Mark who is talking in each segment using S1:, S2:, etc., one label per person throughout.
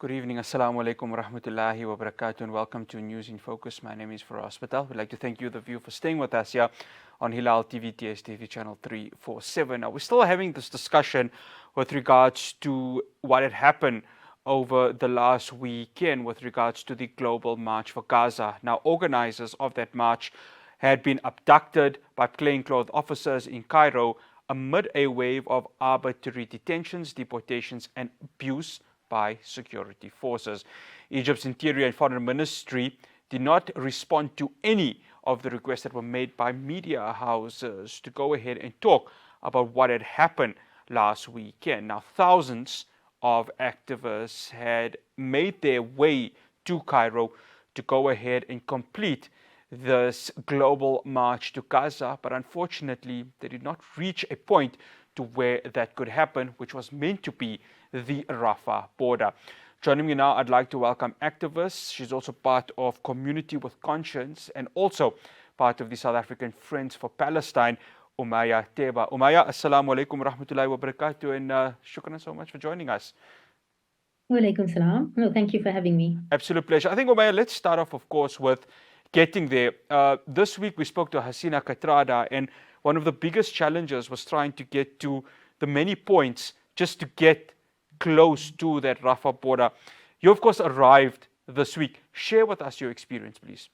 S1: Good evening, Assalamu alaikum wa rahmatullahi wa barakatuh, and welcome to News in Focus. My name is Faraz Patel. We'd like to thank you, the viewer, for staying with us here on Hilaal TV, TSTV channel 347. Now, we're still having this discussion with regards to what had happened over the last weekend with regards to the global march for Gaza. Now, organizers of that march had been abducted by plainclothes officers in Cairo amid a wave of arbitrary detentions, deportations, and abuse by security forces. Egypt's Interior and Foreign Ministry did not respond to any of the requests that were made by media houses to go ahead and talk about what had happened last weekend. Now, thousands of activists had made their way to Cairo to go ahead and complete this global march to Gaza, but unfortunately, they did not reach a point to where that could happen, which was meant to be the Rafah border. Joining me now, I'd like to welcome activists. She's also part of Community with Conscience and also part of the South African Friends for Palestine, Umayya Theba. Umayya, assalamu alaikum wa rahmatullahi wa barakatuh, and shukran so much for joining us.
S2: Walaikum salam. No, thank you for having me.
S1: Absolute pleasure. I think, Umayya, let's start off, of course, with getting there. This week we spoke to Hasina Katrada, and one of the biggest challenges was trying to get to the many points just to get close to that Rafah border. You, of course, arrived this week. Share with us your experience, please.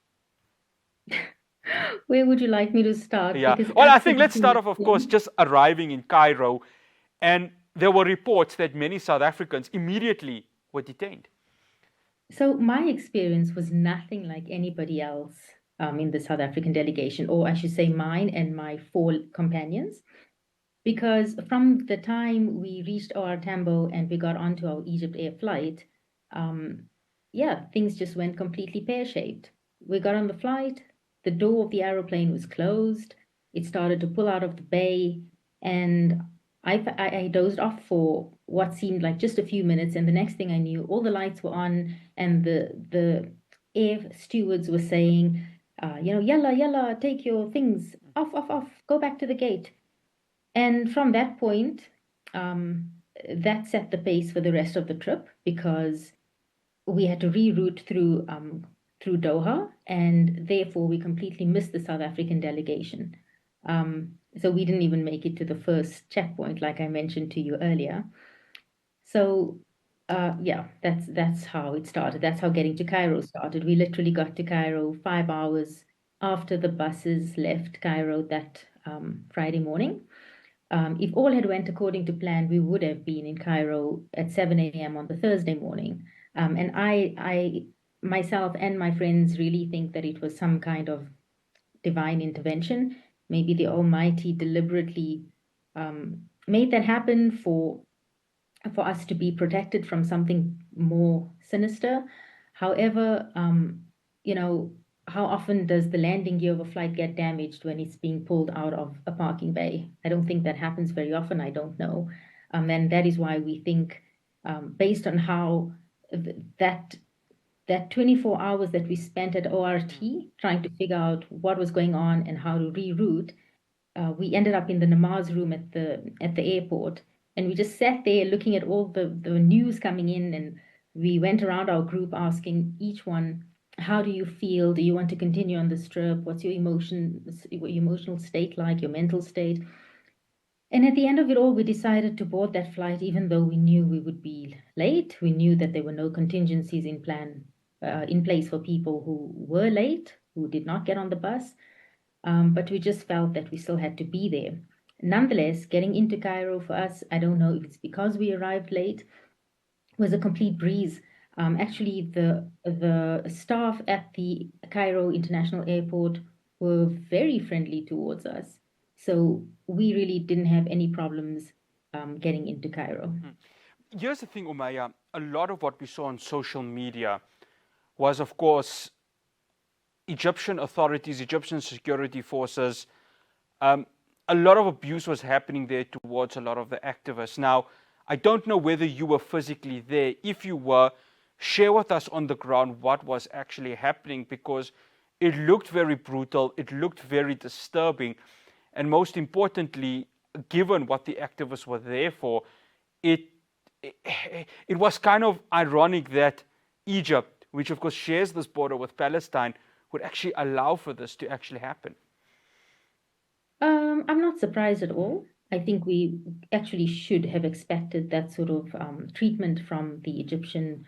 S2: Where would you like me to start?
S1: Yeah. Well, I think let's start off, of course, just arriving in Cairo. And there were reports that many South Africans immediately were detained.
S2: So my experience was nothing like anybody else in the South African delegation, or I should say mine and my 4 companions. Because from the time we reached OR Tambo and we got onto our Egypt Air flight, things just went completely pear-shaped. We got on the flight, the door of the aeroplane was closed, it started to pull out of the bay, and I dozed off for what seemed like just a few minutes, and the next thing I knew, all the lights were on, and the air stewards were saying, yalla, yalla, take your things, off, go back to the gate. And from that point, that set the pace for the rest of the trip, because we had to reroute through Doha, and therefore we completely missed the South African delegation. So we didn't even make it to the first checkpoint, like I mentioned to you earlier. So that's how it started. That's how getting to Cairo started. We literally got to Cairo 5 hours after the buses left Cairo that Friday morning. If all had went according to plan, we would have been in Cairo at 7 a.m. on the Thursday morning. And I myself and my friends really think that it was some kind of divine intervention. Maybe the Almighty deliberately made that happen for us to be protected from something more sinister. However, how often does the landing gear of a flight get damaged when it's being pulled out of a parking bay? I don't think that happens very often. I don't know. And that is why we think, based on how that 24 hours that we spent at ORT trying to figure out what was going on and how to reroute, we ended up in the namaz room at the airport, and we just sat there looking at all the news coming in, and we went around our group asking each one, how do you feel? Do you want to continue on this trip? What's your emotional state like, your mental state? And at the end of it all, we decided to board that flight, even though we knew we would be late. We knew that there were no contingencies in place for people who were late, who did not get on the bus. But we just felt that we still had to be there. Nonetheless, getting into Cairo for us, I don't know if it's because we arrived late, was a complete breeze. Actually, the staff at the Cairo International Airport were very friendly towards us. So we really didn't have any problems getting into Cairo.
S1: Here's the thing, Umayya. A lot of what we saw on social media was, of course, Egyptian authorities, Egyptian security forces. A lot of abuse was happening there towards a lot of the activists. Now, I don't know whether you were physically there. If you were, share with us on the ground what was actually happening, because it looked very brutal, it looked very disturbing, and most importantly, given what the activists were there for, it it was kind of ironic that Egypt, which of course shares this border with Palestine, would actually allow for this to actually happen.
S2: I'm not surprised at all. I think we actually should have expected that sort of treatment from the Egyptian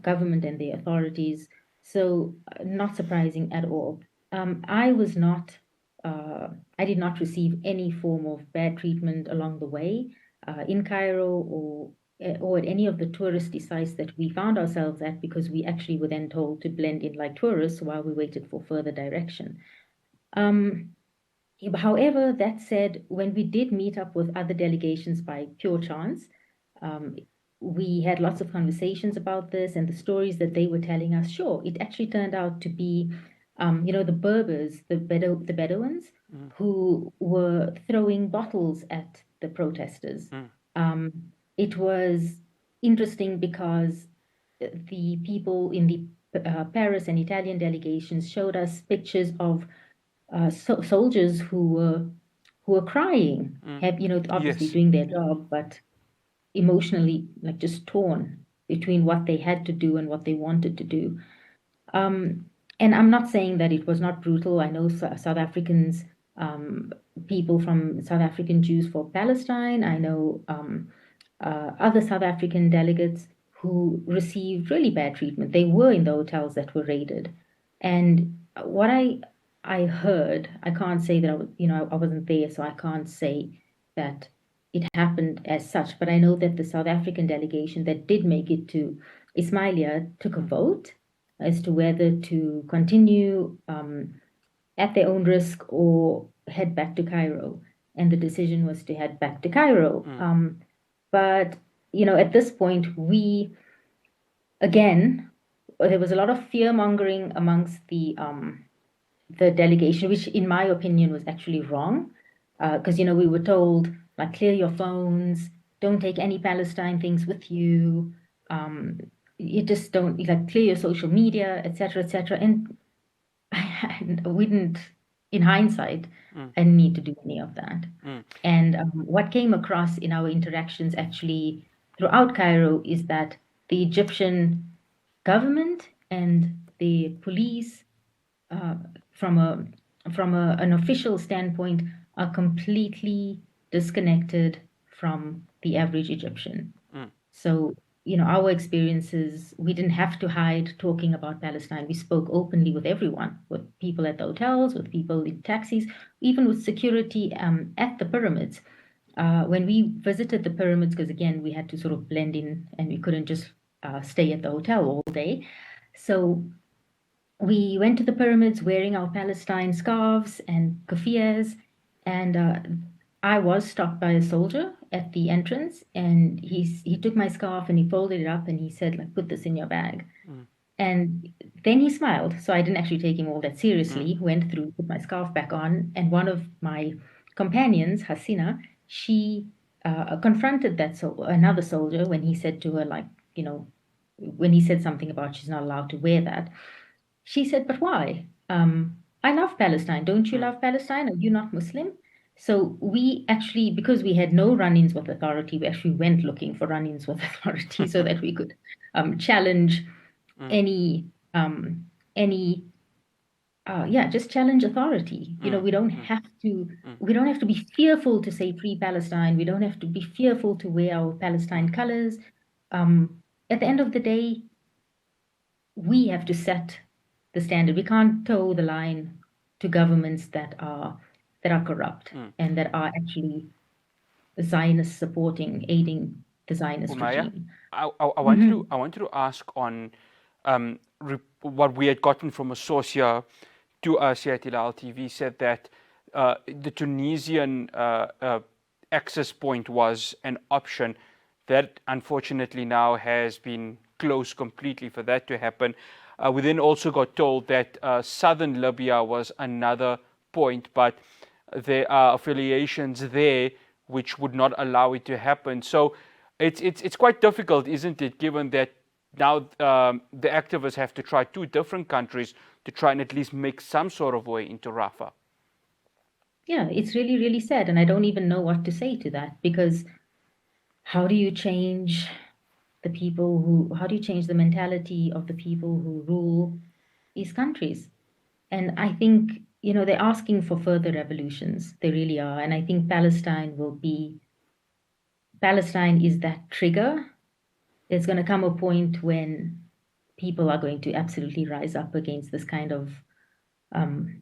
S2: government and the authorities. So, not surprising at all. I was not, I did not receive any form of bad treatment along the way in Cairo or at any of the touristy sites that we found ourselves at, because we actually were then told to blend in like tourists while we waited for further direction. Um, However, that said, when we did meet up with other delegations by pure chance, um, we had lots of conversations about this and the stories that they were telling us. Sure, it actually turned out to be, the Berbers, the Bedouins, who were throwing bottles at the protesters. Um, it was interesting because the people in the Paris and Italian delegations showed us pictures of soldiers who were crying, obviously
S1: Yes.
S2: doing their job, but emotionally like just torn between what they had to do and what they wanted to do. Um, and I'm not saying that it was not brutal. I know South Africans, people from South African Jews for Palestine. I know other South African delegates who received really bad treatment. They were in the hotels that were raided. And what I heard, I can't say that I wasn't there, so I can't say that it happened as such. But I know that the South African delegation that did make it to Ismailia took a vote as to whether to continue at their own risk or head back to Cairo. And the decision was to head back to Cairo. But at this point, again, there was a lot of fear mongering amongst the delegation, which in my opinion was actually wrong. Because we were told, like, clear your phones, don't take any Palestine things with you. You just don't, like, clear your social media, etc., etc. And we didn't, in hindsight, I didn't need to do any of that. And what came across in our interactions actually throughout Cairo is that the Egyptian government and the police, uh, from an official standpoint, are completely disconnected from the average Egyptian. So, our experiences, we didn't have to hide talking about Palestine. We spoke openly with everyone, with people at the hotels, with people in taxis, even with security at the pyramids. When we visited the pyramids, because again, we had to sort of blend in and we couldn't just stay at the hotel all day. So we went to the pyramids wearing our Palestine scarves and keffiyehs, and I was stopped by a soldier at the entrance, and he took my scarf and he folded it up and he said, like, put this in your bag. And then he smiled, so I didn't actually take him all that seriously. Went through, put my scarf back on, and one of my companions, Hasina, she confronted another soldier when he said to her, like, when he said something about she's not allowed to wear that. She said, but why? I love Palestine. Don't you love Palestine? Are you not Muslim? So we actually, because we had no run-ins with authority, we actually went looking for run-ins with authority so that we could challenge any, just challenge authority. We don't have to be fearful to say free Palestine. We don't have to be fearful to wear our Palestine colors. At the end of the day, we have to set the standard. We can't toe the line to governments that are corrupt and that are actually Zionist supporting, aiding the Zionist
S1: Umayya,
S2: regime.
S1: I wanted to ask on what we had gotten from a source here to us here at Hilaal TV said that the Tunisian access point was an option that unfortunately now has been closed completely for that to happen. We then also got told that southern Libya was another point, but there are affiliations there which would not allow it to happen. So it's quite difficult, isn't it, given that now the activists have to try two different countries to try and at least make some sort of way into Rafah.
S2: Yeah, it's really, really sad. And I don't even know what to say to that because how do you change how do you change the mentality of the people who rule these countries? And I think, they're asking for further revolutions. They really are. And I think Palestine is that trigger. There's going to come a point when people are going to absolutely rise up against um,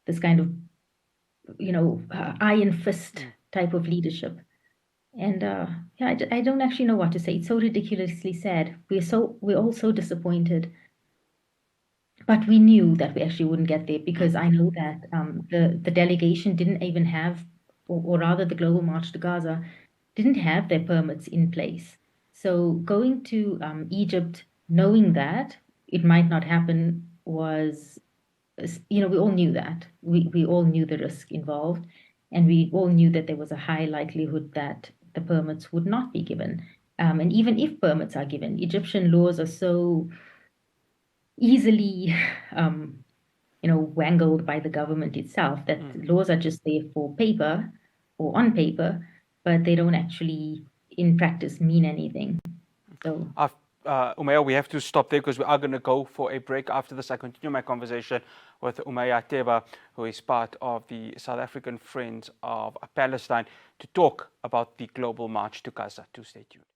S2: this kind of, iron fist type of leadership. And yeah, I don't actually know what to say. It's so ridiculously sad. We're all so disappointed. But we knew that we actually wouldn't get there because I know that the delegation didn't even have, or rather, the Global March to Gaza didn't have their permits in place. So going to Egypt, knowing that it might not happen, we all knew that. We all knew the risk involved, and we all knew that there was a high likelihood that the permits would not be given. And even if permits are given, Egyptian laws are so easily wangled by the government itself that laws are just there for paper or on paper, but they don't actually in practice mean anything. So
S1: Umayya, we have to stop there because we are going to go for a break. After this, I continue my conversation with Umayya Theba, who is part of the South African Friends of Palestine, to talk about the global march to Gaza. To stay tuned.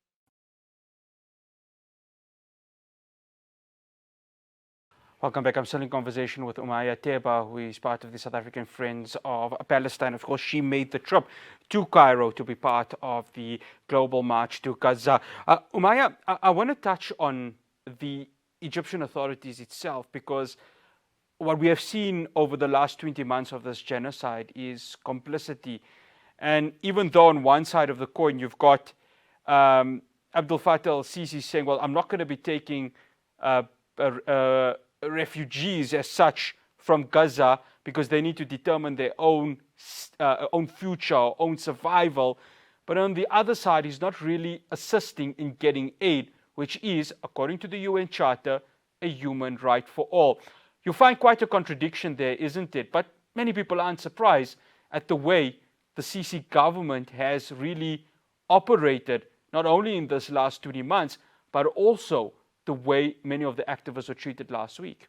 S1: Welcome back. I'm still in conversation with Umayya Theba, who is part of the South African Friends of Palestine. Of course, she made the trip to Cairo to be part of the global march to Gaza. Umayya, I want to touch on the Egyptian authorities itself, because what we have seen over the last 20 months of this genocide is complicity. And even though on one side of the coin you've got Abdel Fattah al-Sisi saying, well, I'm not going to be taking refugees as such from Gaza because they need to determine their own future, own survival. But on the other side, he's not really assisting in getting aid, which is, according to the UN Charter, a human right for all. You find quite a contradiction there, isn't it? But many people aren't surprised at the way the Sisi government has really operated, not only in this last 20 months, but also the way many of the activists were treated last week.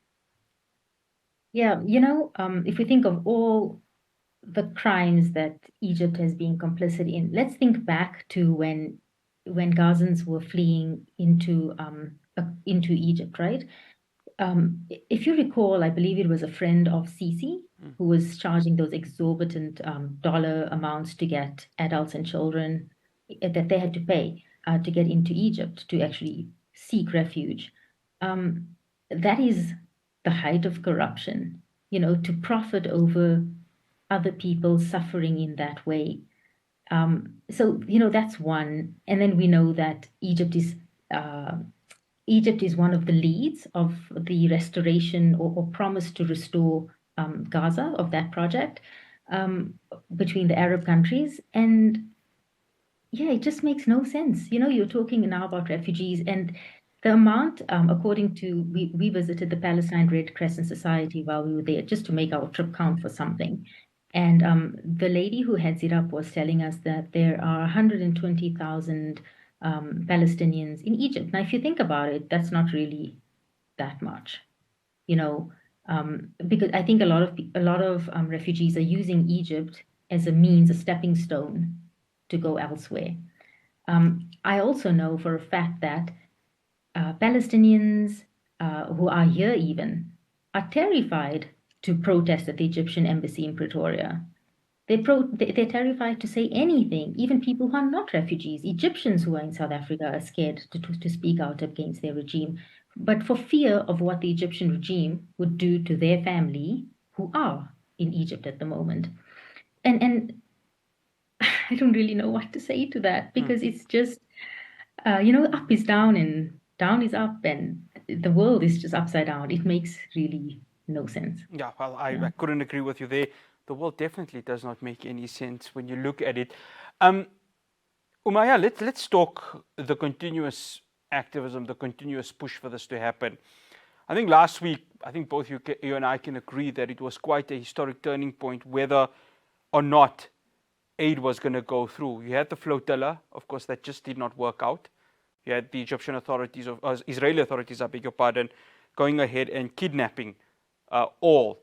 S2: Yeah, if we think of all the crimes that Egypt has been complicit in, let's think back to when Gazans were fleeing into Egypt, right? If you recall, I believe it was a friend of Sisi who was charging those exorbitant dollar amounts to get adults and children that they had to pay to get into Egypt to actually seek refuge. That is the height of corruption, to profit over other people suffering in that way. So, that's one. And then we know that Egypt is one of the leads of the restoration or promise to restore Gaza, of that project, between the Arab countries. And yeah, it just makes no sense. You're talking now about refugees, and the amount, according to, we visited the Palestine Red Crescent Society while we were there, just to make our trip count for something. And the lady who heads it up was telling us that there are 120,000 Palestinians in Egypt. Now, if you think about it, that's not really that much, because I think a lot of refugees are using Egypt as a means, a stepping stone to go elsewhere. I also know for a fact that Palestinians who are here even are terrified to protest at the Egyptian embassy in Pretoria. They're terrified to say anything. Even people who are not refugees, Egyptians who are in South Africa, are scared to speak out against their regime, but for fear of what the Egyptian regime would do to their family who are in Egypt at the moment. And I don't really know what to say to that, because it's just, up is down and down is up, and the world is just upside down. It makes really no sense.
S1: Yeah, well, I couldn't agree with you there. The world definitely does not make any sense when you look at it. Umayya, let's talk the continuous activism, the continuous push for this to happen. I think last week, I think both you and I can agree that it was quite a historic turning point, whether or not aid was going to go through. You had the flotilla, of course, that just did not work out. You had the Egyptian authorities, Israeli authorities, I beg your pardon, going ahead and kidnapping all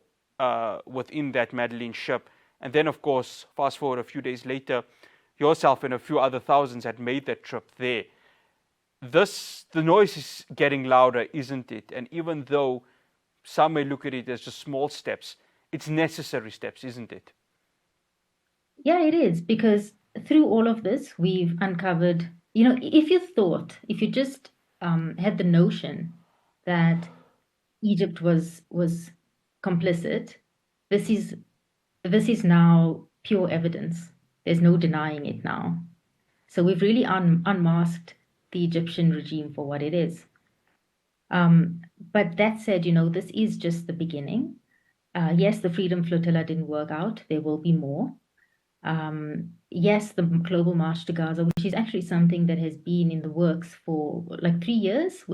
S1: within that Madeleine ship. And then, of course, fast forward a few days later, yourself and a few other thousands had made that trip there. The noise is getting louder, isn't it? And even though some may look at it as just small steps, it's necessary steps, isn't it?
S2: Yeah, it is, because through all of this, we've uncovered, if you just had the notion that Egypt was complicit, this is now pure evidence. There's no denying it now. So we've really unmasked the Egyptian regime for what it is. But that said, this is just the beginning. Yes, the Freedom Flotilla didn't work out. There will be more. Yes, the global march to Gaza, which is actually something that has been in the works for like 3 years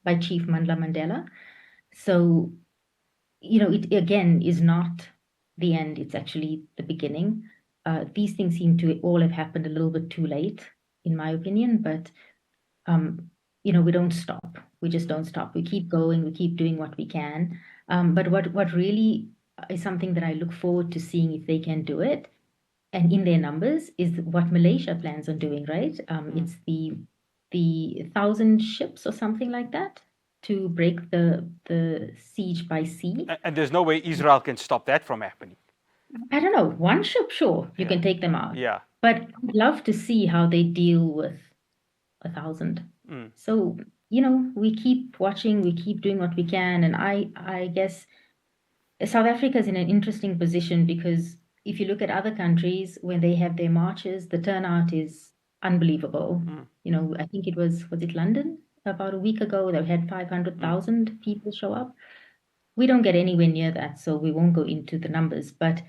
S2: by Chief Mandla Mandela. So, it again is not the end, it's actually the beginning. These things seem to all have happened a little bit too late, in my opinion, but we don't stop. We just don't stop. We keep going, we keep doing what we can. But what really is something that I look forward to seeing if they can do it, and in their numbers, is what Malaysia plans on doing, right? It's the 1,000 ships or something like that to break the siege by sea.
S1: And there's no way Israel can stop that from happening.
S2: I don't know. One ship, sure, you can take them out.
S1: Yeah.
S2: But I'd love to see how they deal with 1,000. So, we keep watching, we keep doing what we can. And I guess South Africa is in an interesting position, because if you look at other countries, when they have their marches, the turnout is unbelievable. I think was it London about a week ago, they had 500,000 people show up. We don't get anywhere near that, so we won't go into the numbers, but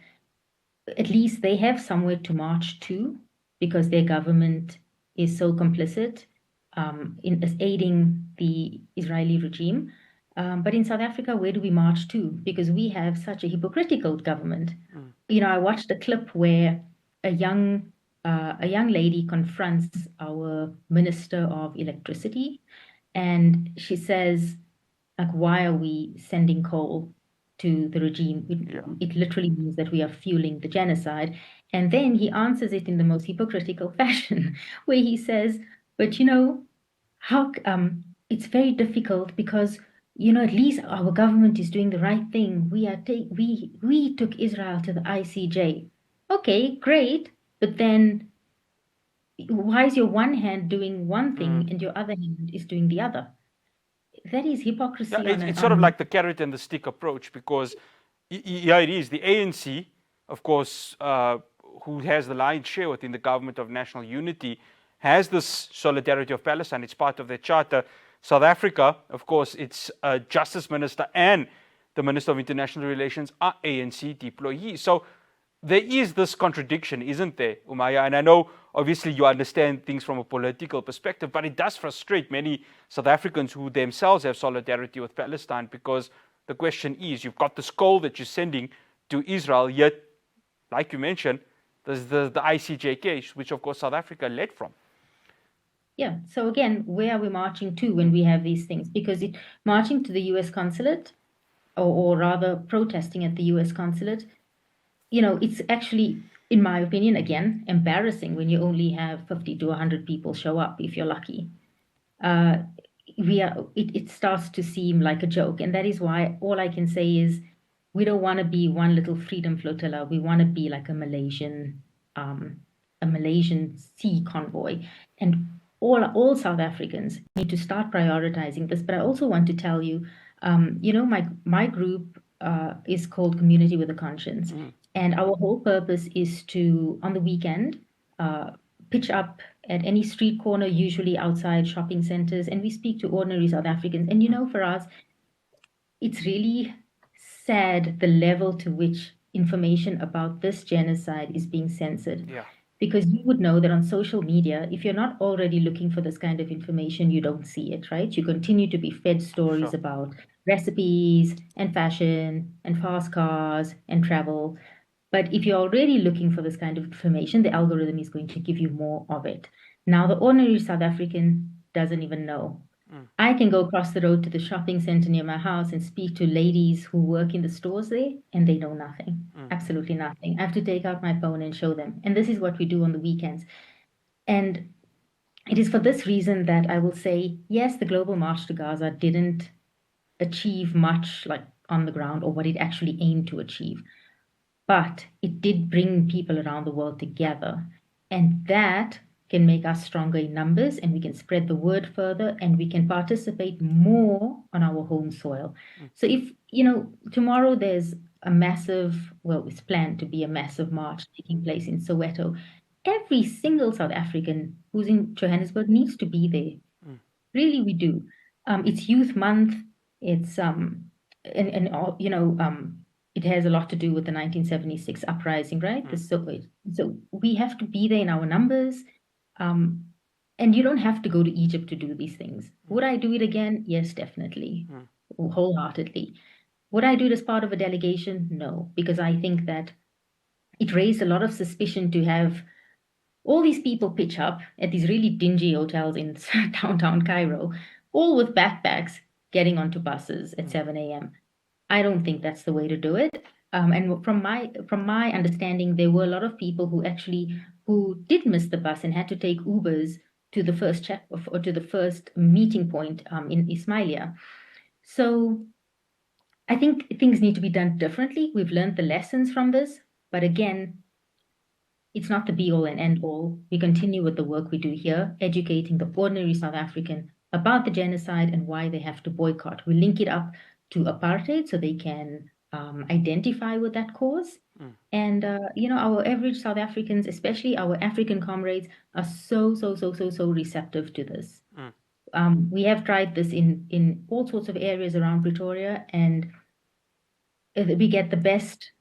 S2: at least they have somewhere to march to, because their government is so complicit in aiding the Israeli regime. But in South Africa, where do we march to? Because we have such a hypocritical government. I watched a clip where a young lady confronts our Minister of Electricity, and she says, like, why are we sending coal to the regime? It literally means that we are fueling the genocide. And then he answers it in the most hypocritical fashion, where he says, but how it's very difficult, because at least our government is doing the right thing. We took Israel to the ICJ. Okay, great, but then why is your one hand doing one thing and your other hand is doing the other? That is hypocrisy.
S1: It's sort of like the carrot and the stick approach, because it is the ANC, of course, who has the lion's share within the government of national unity, has this solidarity of Palestine. It's part of their charter. South Africa, of course, its justice minister and the minister of international relations are ANC deployees. So there is this contradiction, isn't there, Umayya? And I know, obviously, you understand things from a political perspective, but it does frustrate many South Africans who themselves have solidarity with Palestine, because the question is, you've got this coal that you're sending to Israel, yet, like you mentioned, there's the ICJ case, which, of course, South Africa led from.
S2: Yeah. So again, where are we marching to when we have these things? Because marching to the US consulate, or rather protesting at the US consulate, it's actually, in my opinion, again, embarrassing when you only have 50 to 100 people show up, if you're lucky. It starts to seem like a joke. And that is why all I can say is, we don't want to be one little freedom flotilla. We want to be like a Malaysian sea convoy. And all South Africans need to start prioritizing this. But I also want to tell you, my group is called Community with a Conscience. And our whole purpose is to, on the weekend, pitch up at any street corner, usually outside shopping centers, and we speak to ordinary South Africans. And for us, it's really sad the level to which information about this genocide is being censored.
S1: Yeah.
S2: Because you would know that on social media, if you're not already looking for this kind of information, you don't see it, right? You continue to be fed stories about recipes and fashion and fast cars and travel. But if you're already looking for this kind of information, the algorithm is going to give you more of it. Now, the ordinary South African doesn't even know. I can go across the road to the shopping center near my house and speak to ladies who work in the stores there, and they know nothing, absolutely nothing. I have to take out my phone and show them. And this is what we do on the weekends. And it is for this reason that I will say, yes, the Global March to Gaza didn't achieve much like on the ground or what it actually aimed to achieve. But it did bring people around the world together. And that can make us stronger in numbers, and we can spread the word further, and we can participate more on our home soil. So if, tomorrow there's a massive, well, it's planned to be a massive march taking place in Soweto, every single South African who's in Johannesburg needs to be there. Really, we do. It's Youth Month. It's it has a lot to do with the 1976 uprising, right? So we have to be there in our numbers. And you don't have to go to Egypt to do these things. Would I do it again? Yes, definitely, wholeheartedly. Would I do it as part of a delegation? No, because I think that it raised a lot of suspicion to have all these people pitch up at these really dingy hotels in downtown Cairo, all with backpacks, getting onto buses at 7 a.m. I don't think that's the way to do it. And from my understanding, there were a lot of people who did miss the bus and had to take Ubers to the first or to the first meeting point in Ismailia. So I think things need to be done differently. We've learned the lessons from this, but again, it's not the be all and end all. We continue with the work we do here, educating the ordinary South African about the genocide and why they have to boycott. We link it up to apartheid so they can identify with that cause. And, our average South Africans, especially our African comrades, are so receptive to this. We have tried this in all sorts of areas around Pretoria, and we get the best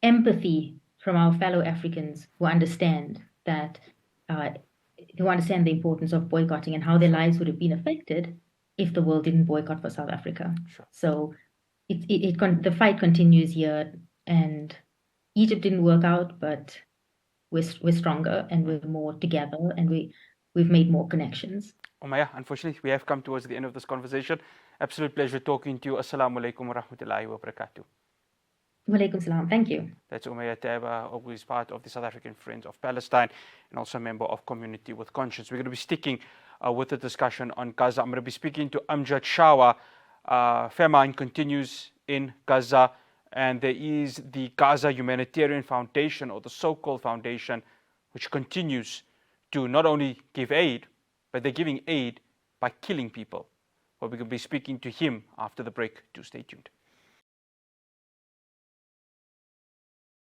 S2: empathy from our fellow Africans who understand the importance of boycotting and how their lives would have been affected if the world didn't boycott for South Africa.
S1: Sure.
S2: So the fight continues here, and Egypt didn't work out, but we're stronger and we're more together, and we've made more connections.
S1: Umayya, unfortunately, we have come towards the end of this conversation. Absolute pleasure talking to you. Assalamu alaikum wa rahmatullahi wa barakatuh.
S2: Walaikum salam. Thank you.
S1: That's Umayya Theba, who is part of the South African Friends of Palestine and also a member of Community with Conscience. We're going to be sticking with the discussion on Gaza. I'm going to be speaking to Amjad Shawa. Famine continues in Gaza, and there is the Gaza Humanitarian Foundation, or the so-called foundation, which continues to not only give aid, but they're giving aid by killing people. Well, we're going to be speaking to him after the break. Do stay tuned.